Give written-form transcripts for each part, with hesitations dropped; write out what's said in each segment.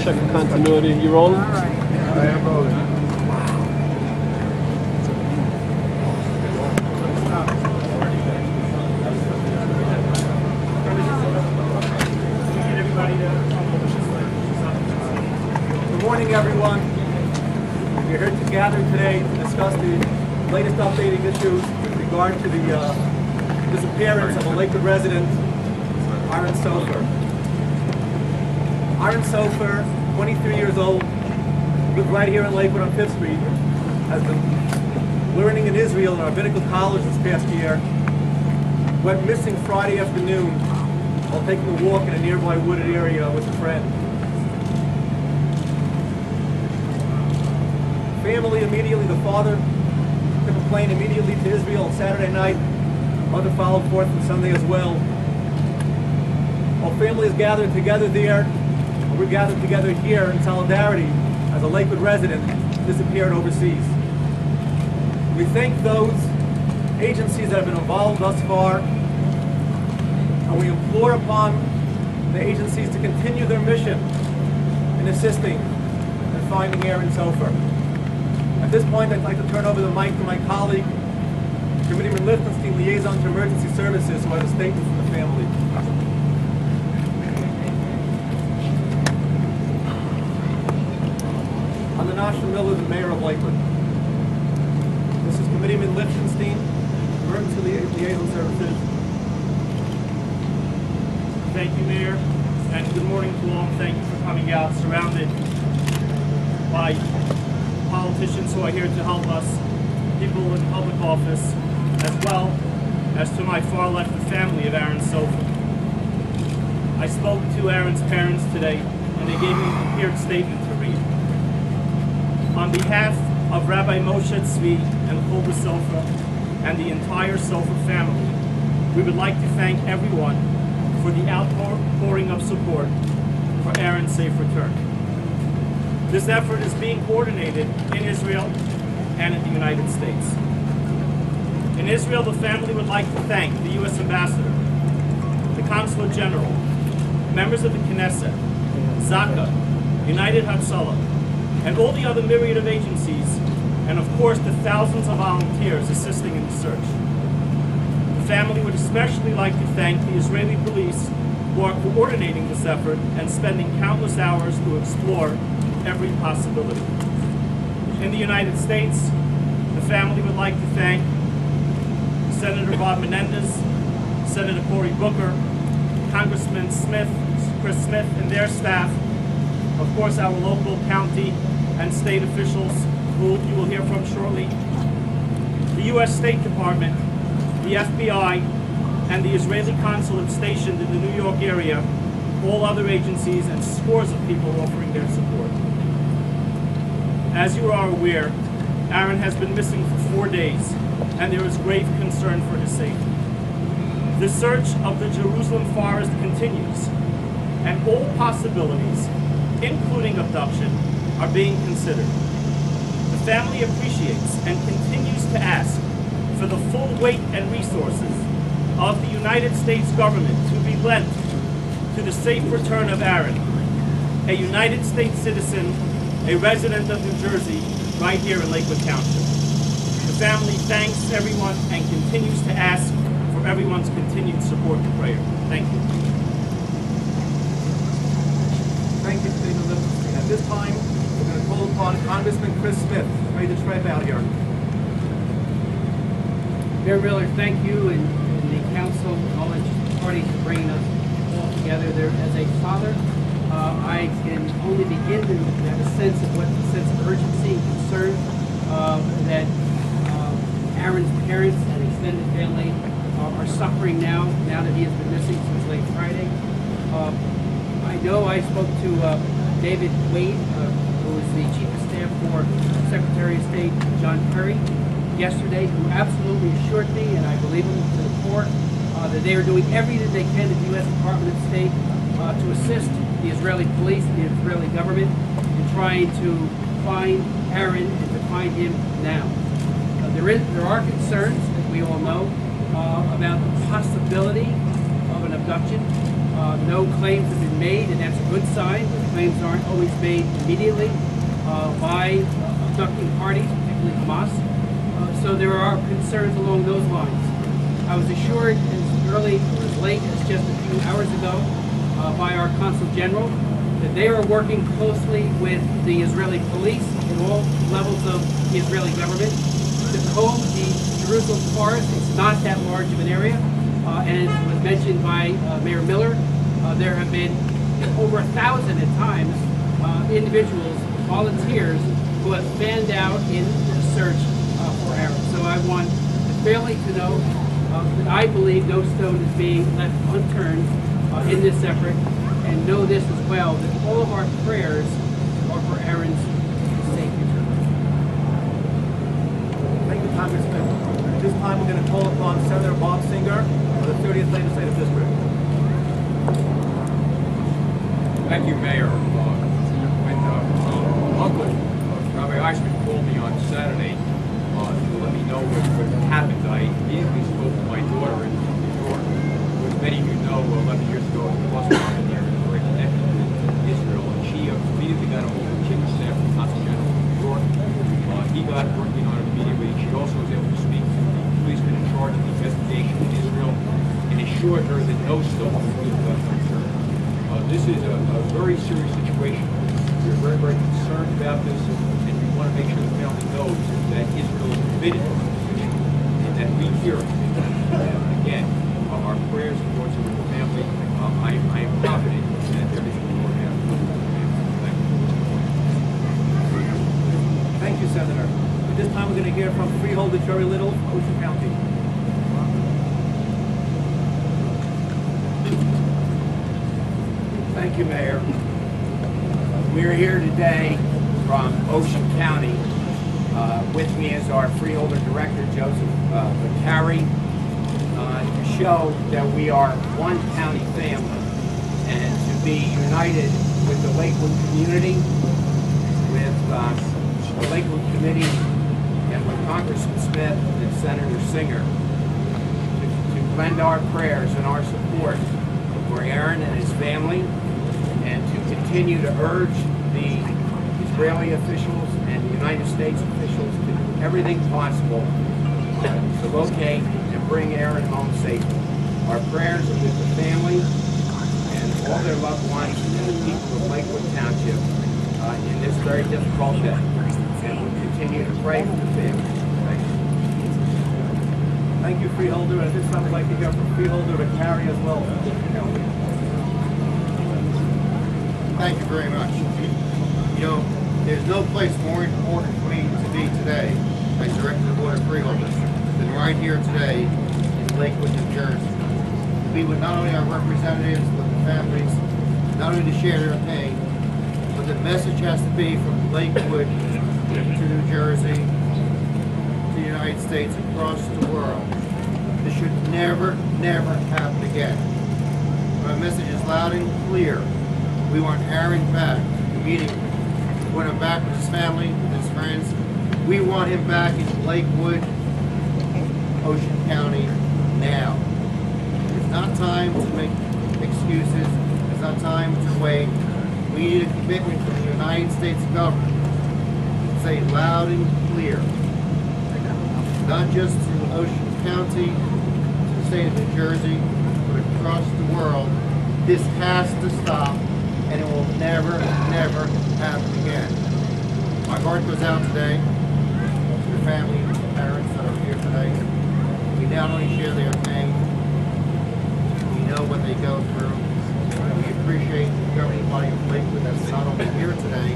check the continuity. You rolling? I am rolling. Good morning, everyone. We're here to gather today to discuss the latest updating issues with regard to the disappearance of a Lakewood resident, Aaron Sofer. Aaron Sofer, 23 years old, lived right here in Lakewood on 5th Street, has been learning in Israel in rabbinical college this past year, went missing Friday afternoon while taking a walk in a nearby wooded area with a friend. Family immediately, the father took a plane immediately to Israel on Saturday night. Mother followed forth on Sunday as well. While family is gathered together there, we're gathered together here in solidarity as a Lakewood resident disappeared overseas. We thank those agencies that have been involved thus far, and we implore upon the agencies to continue their mission in assisting in finding Aaron Sofer. At this point, I'd like to turn over the mic to my colleague, Committeeman Lichtenstein, Liaison to Emergency Services, who has a statement from the family. I'm Menashe Miller, the Mayor of Lakewood. This is Committeeman Lichtenstein, Emergency Liaison Services. Thank you, Mayor, and good morning to all. Thank you for coming out, surrounded by politicians who are here to help us, people in public office, as well as to my far left, the family of Aaron Sofer. I spoke to Aaron's parents today, and they gave me a prepared statement to read. On behalf of Rabbi Moshe Tzvi and Hulda Sofer and the entire Sofer family, we would like to thank everyone for the outpouring of support for Aaron's safe return. This effort is being coordinated in Israel and in the United States. In Israel, the family would like to thank the U.S. Ambassador, the Consulate General, members of the Knesset, Zaka, United Hatzalah, and all the other myriad of agencies, and of course the thousands of volunteers assisting in the search. The family would especially like to thank the Israeli police who are coordinating this effort and spending countless hours to explore every possibility. In the United States, the family would like to thank Senator Bob Menendez, Senator Cory Booker, Congressman Chris Smith and their staff, of course our local county and state officials who you will hear from shortly, the U.S. State Department, the FBI, and the Israeli consulate stationed in the New York area, all other agencies, and scores of people offering their support. As you are aware, Aaron has been missing for 4 days, and there is grave concern for his safety. The search of the Jerusalem forest continues, and all possibilities, including abduction, are being considered. The family appreciates and continues to ask for the full weight and resources of the United States government to be lent to the safe return of Aaron, a United States citizen, a resident of New Jersey, right here in Lakewood Township. The family thanks everyone and continues to ask for everyone's continued support and prayer. Thank you. Thank you, Committeeman Lichtenstein. At this time, we're going to call upon Congressman Chris Smith, ready to trip out here. Mayor Miller, thank you and the council and all the parties for bringing us all together. There, as a father, I can only begin to have a sense of urgency and concern that Aaron's parents and extended family are suffering now that he has been missing since late Friday. I know I spoke to David Wade, who is the Chief of Staff for Secretary of State John Kerry, yesterday, who absolutely assured me, and I believe him to the core, that they are doing everything they can at the U.S. Department of State to assist the Israeli police and the Israeli government in trying to find Aaron and to find him now. There are concerns, as we all know, about the possibility of an abduction. No claims have been made, and that's a good sign. The claims aren't always made immediately by abducting parties, particularly Hamas. So there are concerns along those lines. I was assured as early or as late as just a few hours ago by our Consul General that they are working closely with the Israeli police at all levels of the Israeli government to comb the Jerusalem forest. It's not that large of an area, and as was mentioned by Mayor Miller, there have been over 1,000 at times individuals, volunteers, who have fanned out in the search for Aaron. So I want the family to know that I believe no stone is being left unturned in this effort, and know this as well, that all of our prayers are for Aaron's safe return. Thank you, Congressman. At this time, we're going to call upon Senator Bob Singer of the 30th Legislative District. Thank you, Mayor. When Uncle Rabbi Eichmann called me on Saturday to let me know what happened, I immediately spoke to my daughter in New York. As many of you know, 11 years ago, the bus company here is very connected to Israel, and she immediately got a hold of the chief of staff of the Consul General of New York. He got working on it immediately. She also was able to speak to the policeman in charge of the investigation in Israel and assured her that no stone was left unturned. This is a very serious situation. We're very, very concerned about this, and we want to make sure the family knows that Israel is committed to this issue and that we hear it. Again, our prayers and thoughts are with the family. I am confident that everything will work out. Thank you, Senator. At this time, we're going to hear from Freeholder Jerry Little of Ocean County. Thank you, Mayor. We're here today from Ocean County. With me is our Freeholder Director, Joseph McCary, to show that we are one county family and to be united with the Lakewood community, with the Lakewood Committee, and with Congressman Smith and Senator Singer, to lend our prayers and our support for Aaron and his family, and to continue to urge the Israeli officials and the United States officials to do everything possible to locate and bring Aaron home safely. Our prayers are with the family and all their loved ones and the people of Lakewood Township in this very difficult day. And we'll continue to pray for the family. Thank you. Thank you, Freeholder. At this time, I'd like to hear from Freeholder McCary as well. Thank you very much. You know, there's no place more important for me to be today as Director of the Board of Freeholders than right here today in Lakewood, New Jersey. To be with not only our representatives, but the families, not only to share their pain, but the message has to be from Lakewood to New Jersey, to the United States, across the world. This should never, never happen again. My message is loud and clear. We want Aaron back immediately. We want him back with his family, with his friends. We want him back in Lakewood, Ocean County, now. It's not time to make excuses. It's not time to wait. We need a commitment from the United States government to say loud and clear, not just to Ocean County, to the state of New Jersey, but across the world. This has to stop, and it will never, never happen again. My heart goes out today to the family and the parents that are here today. We not only share their pain, we know what they go through. We appreciate the governing body of Lakewood that's not only here today,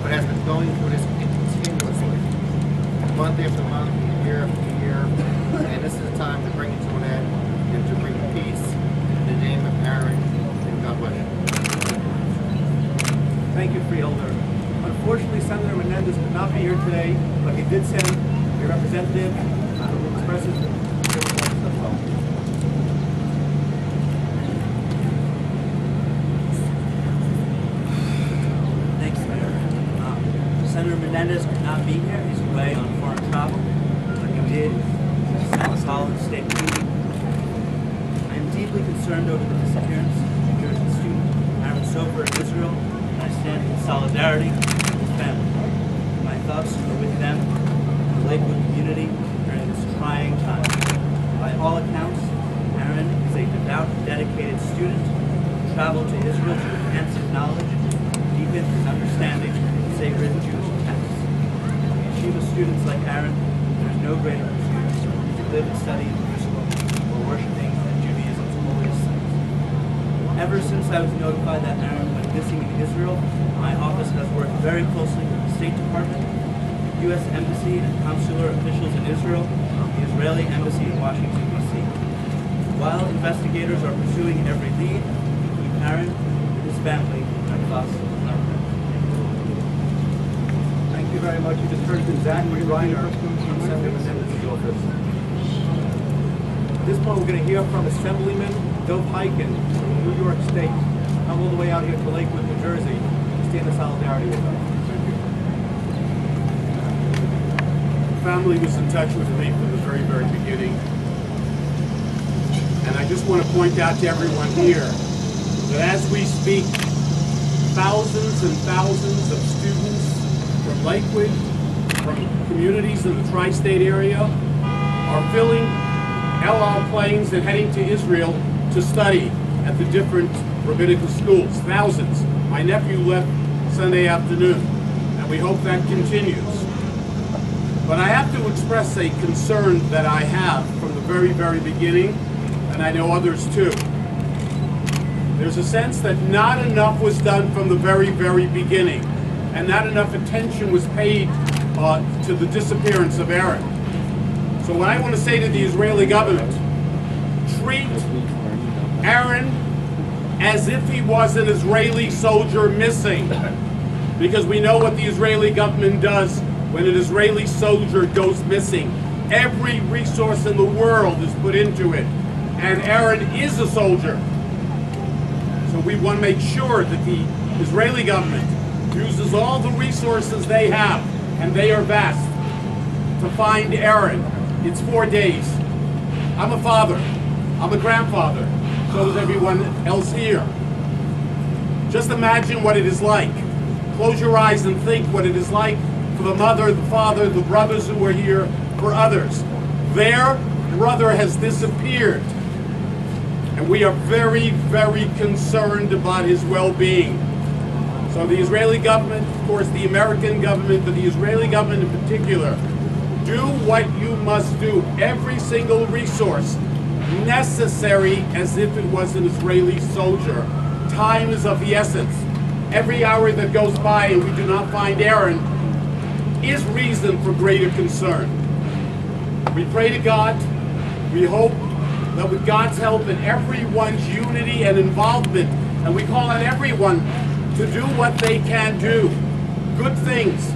but has been going through this continuously, month after month, year after year. And this is a time to bring it to an end and to bring peace in the name of Aaron, and God bless you. Thank you, Freeholder. Unfortunately, Senator Menendez could not be here today, but he did send a representative who expresses their remorse as well. Thanks, Mayor. Senator Menendez could not be here. He's away on foreign travel, but he did send a solid statement. I am deeply concerned over the disappearance of Sofer in Israel, and I stand in solidarity with his family. My thoughts are with them and the Lakewood community during this trying time. By all accounts, Aaron is a devout, dedicated student who traveled to Israel to enhance his knowledge, deepen his understanding of sacred Jewish texts. To achieve as students like Aaron, there is no greater pursuit to live and study in Jerusalem or worshiping at Judaism's holiest sites. Ever since I was notified that Aaron went missing in Israel, my office has worked very closely with the State Department, U.S. Embassy and consular officials in Israel, the Israeli Embassy in Washington, D.C. While investigators are pursuing every lead, we keep Aaron and his family and us in our prayers. Thank you very much. You just heard from Zachary Reiner from Senator Menendez's office. At this point, we're going to hear from Assemblyman Dov Hikind from New York State. Come all the way out here to Lakewood, New Jersey, to stand in solidarity with us. Thank you. Family was in touch with me from the very, very beginning. And I just want to point out to everyone here that as we speak, thousands and thousands of students from Lakewood, from communities in the tri-state area, are filling El Al planes and heading to Israel to study at the different rabbinical schools. Thousands. My nephew left Sunday afternoon, and we hope that continues. But I have to express a concern that I have from the very, very beginning, and I know others too. There's a sense that not enough was done from the very, very beginning, and not enough attention was paid to the disappearance of Aaron. So what I want to say to the Israeli government, treat Aaron as if he was an Israeli soldier missing, because we know what the Israeli government does when an Israeli soldier goes missing. Every resource in the world is put into it, and Aaron is a soldier. So we want to make sure that the Israeli government uses all the resources they have, and they are vast, to find Aaron. It's 4 days. I'm a father. I'm a grandfather. So is everyone else here. Just imagine what it is like. Close your eyes and think what it is like for the mother, the father, the brothers who are here, for others. Their brother has disappeared. And we are very, very concerned about his well-being. So the Israeli government, of course the American government, but the Israeli government in particular, do what you must do. Every single resource necessary as if it was an Israeli soldier. Time is of the essence. Every hour that goes by and we do not find Aaron is reason for greater concern. We pray to God. We hope that with God's help and everyone's unity and involvement, and we call on everyone to do what they can do, good things,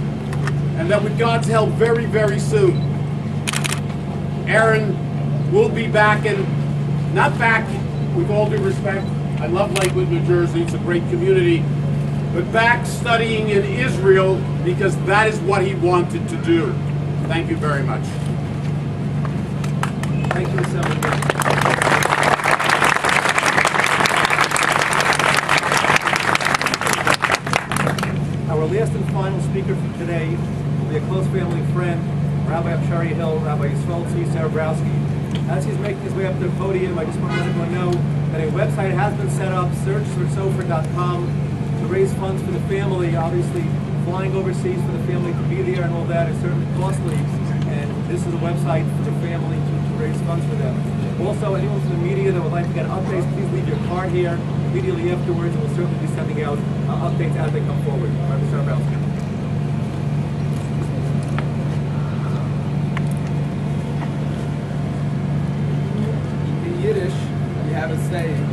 and that with God's help very, very soon, Aaron will be back, and not back with all due respect. I love Lakewood, New Jersey. It's a great community. But back studying in Israel because that is what he wanted to do. Thank you very much. Thank you, Assemblyman. Our last and final speaker for today will be a close family friend, Rabbi Abshari Hill, Rabbi Yisrael Tzvi Sarabrowski. As he's making his way up to the podium, I just want to let everyone know that a website has been set up, search.sofer.com, to raise funds for the family. Obviously, flying overseas for the family to be there and all that is certainly costly, and this is a website for the family to raise funds for them. Also, anyone from the media that would like to get updates, please leave your card here. Immediately afterwards, we'll certainly be sending out updates as they come forward. Rabbi Sarabrowski. In Yiddish, we have a saying,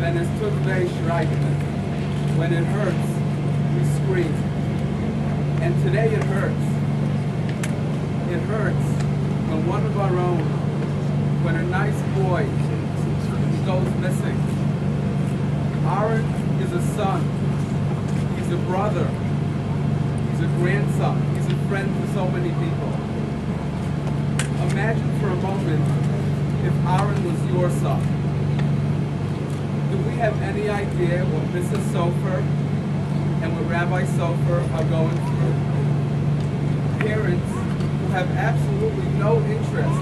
"Wenn es tut weh, schreit man." When it hurts, we scream. And today it hurts. It hurts when one of our own, when a nice boy goes missing. Aaron is a son. He's a brother. He's a grandson. He's a friend for so many people. Imagine for a moment if Aaron was your son. Do we have any idea what Mrs. Sofer and what Rabbi Sofer are going through? Parents who have absolutely no interest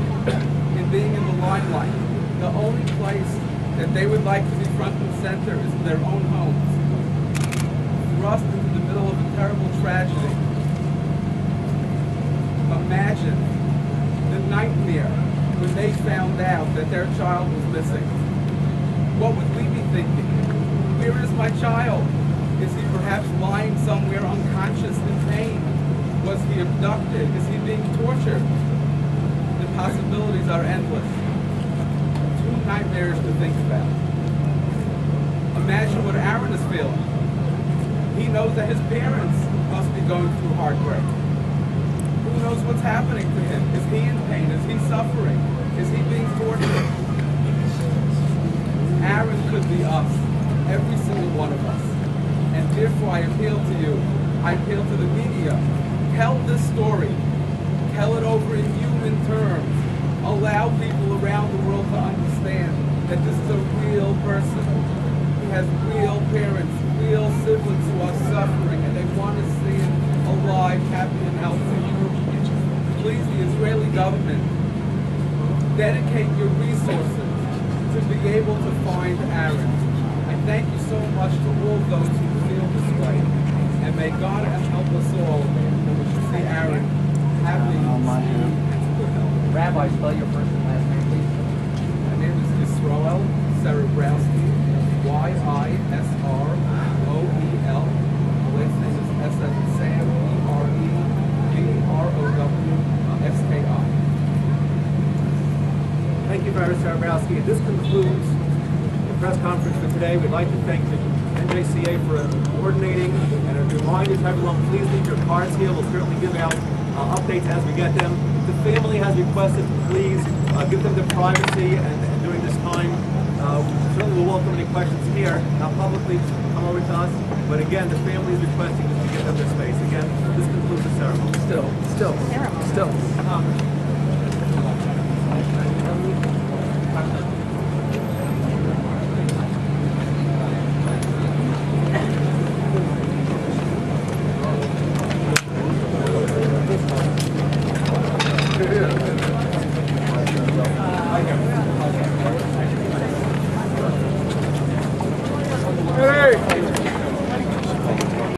in being in the limelight. The only place that they would like to be front and center is in their own homes. Thrust into the middle of a terrible tragedy. Imagine the nightmare when they found out that their child was missing. What would we be thinking? Where is my child? Is he perhaps lying somewhere unconscious in pain? Was he abducted? Is he being tortured? The possibilities are endless. Two nightmares to think about. Imagine what Aaron is feeling. He knows that his parents must be going through heartbreak. Who knows what's happening to him? Is he in pain? Is he suffering? Is he being tortured? Aaron could be us, every single one of us. And therefore I appeal to you, I appeal to the media. Tell this story. Tell it over in human terms. Allow people around the world to understand that this is a real person. He has real parents, real siblings who are suffering, and they want to see him alive, happy, and healthy. Please, the Israeli government, dedicate your resources to be able to find Aaron. I thank you so much to all those who feel this way. And may God help us all that we should see Aaron happy and good health. Rabbi, spell your first and last name, please. My name is Yisroel Serebrowski, Yisroel. The last name is S as in Sam, Ebrowski. Thank you, Barry Sarabowski. This concludes the press conference for today. We'd like to thank the NJCA for coordinating, and a reminder to everyone, please leave your cards here. We'll certainly give out updates as we get them. The family has requested to please give them their privacy, and during this time, certainly we'll welcome any questions here, not publicly, come over to us. But again, the family is requesting that we give them their space. Again, this concludes the ceremony. Still.